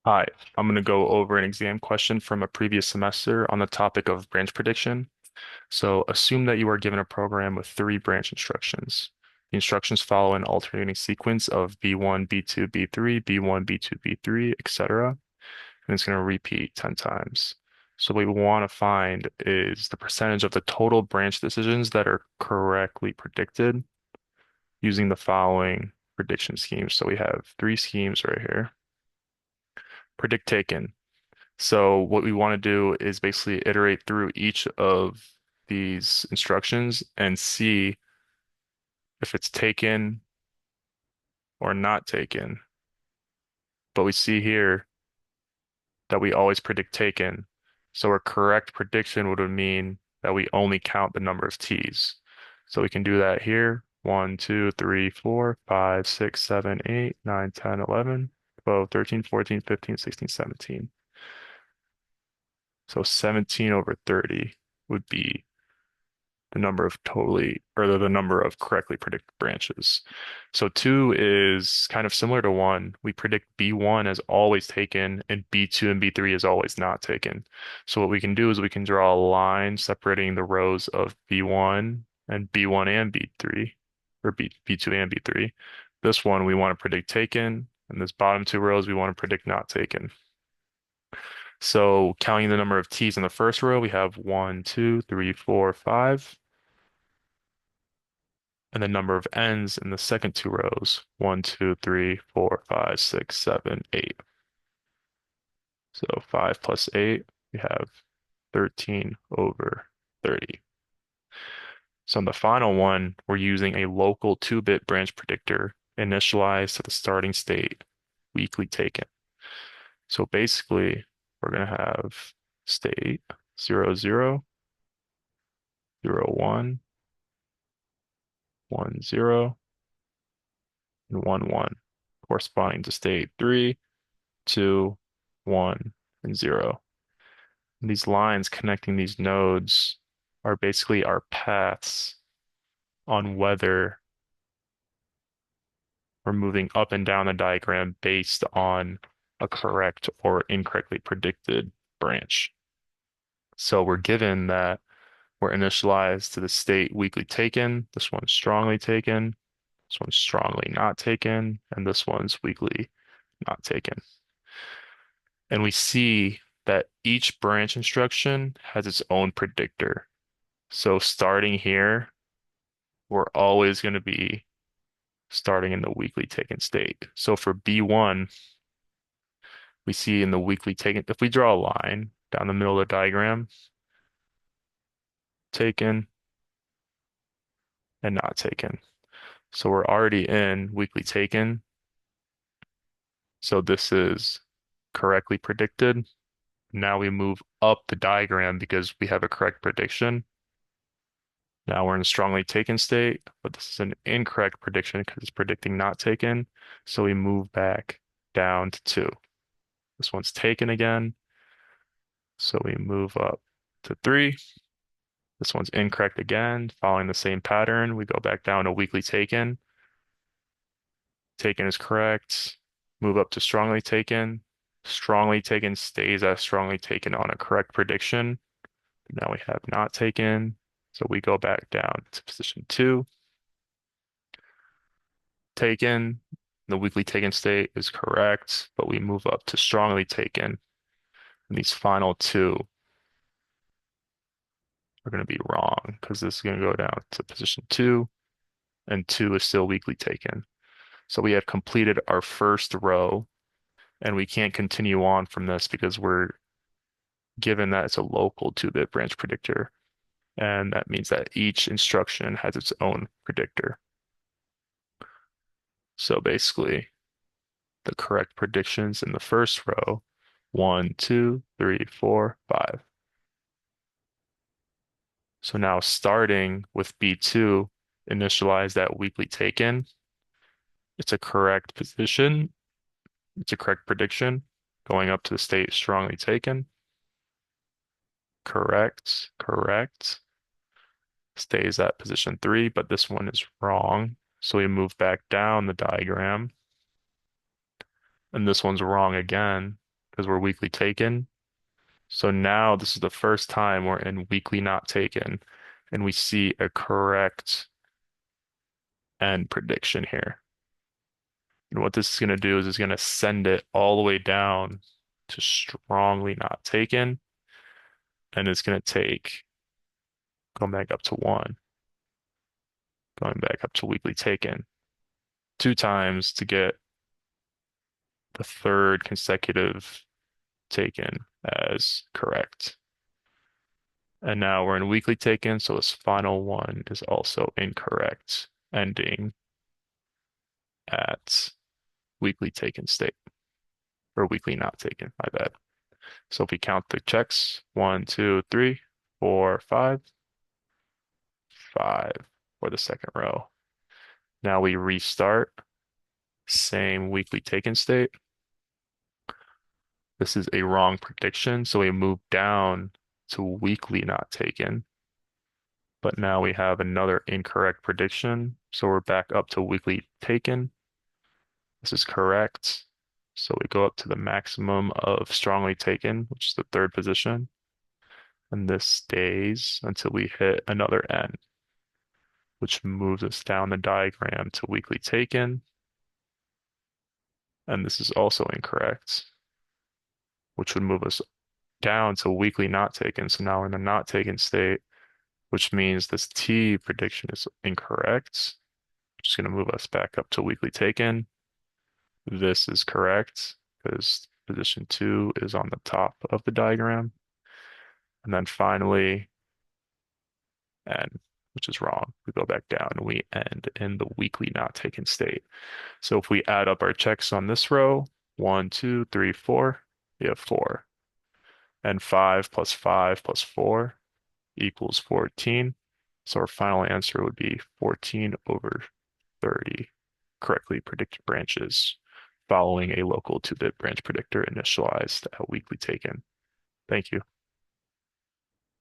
Hi, I'm going to go over an exam question from a previous semester on the topic of branch prediction. So assume that you are given a program with three branch instructions. The instructions follow an alternating sequence of B1, B2, B3, B1, B2, B3, etc. And it's going to repeat 10 times. So what we want to find is the percentage of the total branch decisions that are correctly predicted using the following prediction schemes. So we have three schemes right here. Predict taken. So what we want to do is basically iterate through each of these instructions and see if it's taken or not taken. But we see here that we always predict taken. So a correct prediction would mean that we only count the number of T's. So we can do that here. 1, 2, 3, 4, 5, 6, 7, 8, 9, 10, 11, 12, 13, 14, 15, 16, 17. So 17 over 30 would be the number of the number of correctly predicted branches. So two is kind of similar to one. We predict B1 as always taken and B2 and B3 is always not taken. So what we can do is we can draw a line separating the rows of B1 and B1 and B3, or B2 and B3. This one we want to predict taken, and this bottom two rows we want to predict not taken. So counting the number of T's in the first row, we have 1, 2, 3, 4, 5. And the number of N's in the second two rows, 1, 2, 3, 4, 5, 6, 7, 8. So 5 plus 8, we have 13 over 30. So in the final one, we're using a local 2-bit branch predictor initialized to the starting state, weakly taken. So basically, we're going to have state 0, 0, 0, 1, 1, 0, and 1, 1, corresponding to state 3, 2, 1, and 0. And these lines connecting these nodes are basically our paths on whether we're moving up and down the diagram based on a correct or incorrectly predicted branch. So we're given that we're initialized to the state weakly taken, this one's strongly taken, this one's strongly not taken, and this one's weakly not taken. And we see that each branch instruction has its own predictor. So starting here, we're always going to be starting in the weakly taken state. So for B1, we see in the weakly taken, if we draw a line down the middle of the diagram, taken and not taken. So we're already in weakly taken. So this is correctly predicted. Now we move up the diagram because we have a correct prediction. Now we're in a strongly taken state, but this is an incorrect prediction because it's predicting not taken. So we move back down to 2. This one's taken again. So we move up to 3. This one's incorrect again. Following the same pattern, we go back down to weakly taken. Taken is correct. Move up to strongly taken. Strongly taken stays as strongly taken on a correct prediction. Now we have not taken. So we go back down to position 2. Taken. The weakly taken state is correct, but we move up to strongly taken. And these final two are going to be wrong because this is going to go down to position 2, and 2 is still weakly taken. So we have completed our first row, and we can't continue on from this because we're given that it's a local 2-bit branch predictor. And that means that each instruction has its own predictor. So basically, the correct predictions in the first row, 1, 2, 3, 4, 5. So now starting with B2, initialize that weakly taken. It's a correct position. It's a correct prediction. Going up to the state strongly taken. Correct, correct. Stays at position 3, but this one is wrong. So we move back down the diagram. And this one's wrong again. because we're weakly taken. So now this is the first time we're in weakly not taken, and we see a correct end prediction here. And what this is going to do is it's going to send it all the way down to strongly not taken, and it's going to take going back up to one, going back up to weakly taken two times to get the third consecutive taken as correct. And now we're in weakly taken, so this final one is also incorrect, ending at weakly taken state, or weakly not taken, my bad. So if we count the checks, 1, 2, 3, 4, 5, 5 for the second row. Now we restart, same weakly taken state. This is a wrong prediction, so we move down to weakly not taken. But now we have another incorrect prediction, so we're back up to weakly taken. This is correct. So we go up to the maximum of strongly taken, which is the third position. And this stays until we hit another N, which moves us down the diagram to weakly taken. And this is also incorrect, which would move us down to weakly not taken. So now we're in a not taken state, which means this T prediction is incorrect, which is going to move us back up to weakly taken. This is correct because position 2 is on the top of the diagram. And then finally, N, which is wrong. We go back down and we end in the weakly not taken state. So if we add up our checks on this row, 1, 2, 3, 4, we have 4. And 5 plus 5 plus 4 equals 14. So our final answer would be 14 over 30 correctly predicted branches following a local 2-bit branch predictor initialized at weakly taken. Thank you.